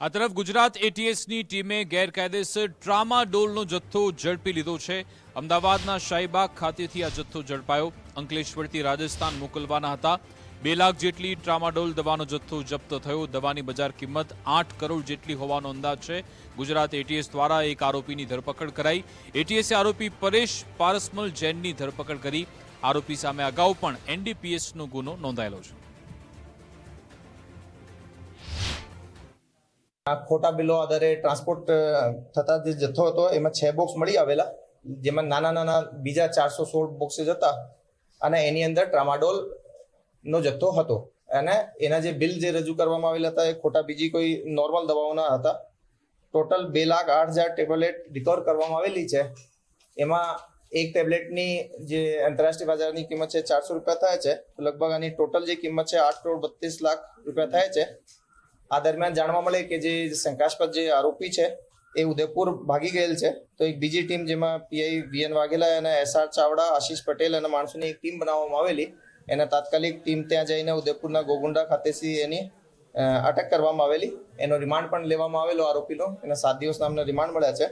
આ તરફ ગુજરાત એટીએસની ટીમે ગેરકાયદેસર ટ્રામાડોલનો જથ્થો ઝડપી લીધો છે। અમદાવાદના શાહીબાગ ખાતેથી આ જથ્થો ઝડપાયો। અંકલેશ્વરથી રાજસ્થાન મોકલવાના હતા। 2 લાખ જેટલી ટ્રામાડોલ દવાનો જથ્થો જપ્ત થયો। દવાની બજાર કિંમત 8 કરોડ જેટલી હોવાનો અંદાજ છે। ગુજરાત એટીએસ દ્વારા એક આરોપીની ધરપકડ કરાઈ। એટીએસે આરોપી પરેશ પારસમલ જૈનની ધરપકડ કરી। આરોપી સામે અગાઉ પણ એનડીપીએસનો ગુનો નોંધાયેલો છે। આ ખોટા બિલો આધારે ટ્રાન્સપોર્ટ થતા જે જથ્થો હતો એમાં 6 બોક્સ મળી આવેલા, જેમાં નાના નાના બીજા 416 બોક્सेस હતા અને એની અંદર ટ્રામાડોલ નો જથ્થો હતો અને એના જે બિલ જે રજૂ કરવામાં આવેલા હતા એ ખોટા બીજી કોઈ નોર્મલ દવાઓના હતા। ટોટલ 2,08,000 ટેબ્લેટ રિકવર કરવામાં આવેલી છે। એમાં એક ટેબ્લેટની જે આંતરરાષ્ટ્રીય બજારની કિંમત છે 400 રૂપિયા થાય છે, તો લગભગ આની ટોટલ જે કિંમત છે 8 કરોડ 32 લાખ રૂપિયા થાય છે। આ દરમિયાન જાણવા મળે કે જે શંકાસ્પદ જે આરોપી છે એ ઉદયપુર ભાગી ગયેલ છે, તો એક બીજી ટીમ જેમાં પીઆઈ વીએન વાઘેલા અને એસઆર ચાવડા, આશીષ પટેલ અને માણસોની એક ટીમ બનાવવામાં આવેલી। એના તાત્કાલિક ટીમ ત્યાં જઈને ઉદયપુરના ગોગુંડા ખાતેથી એની અટક કરવામાં આવેલી। એનો રિમાન્ડ પણ લેવામાં આવેલો આરોપીનો, એના 7 દિવસના અમને રિમાન્ડ મળ્યા છે।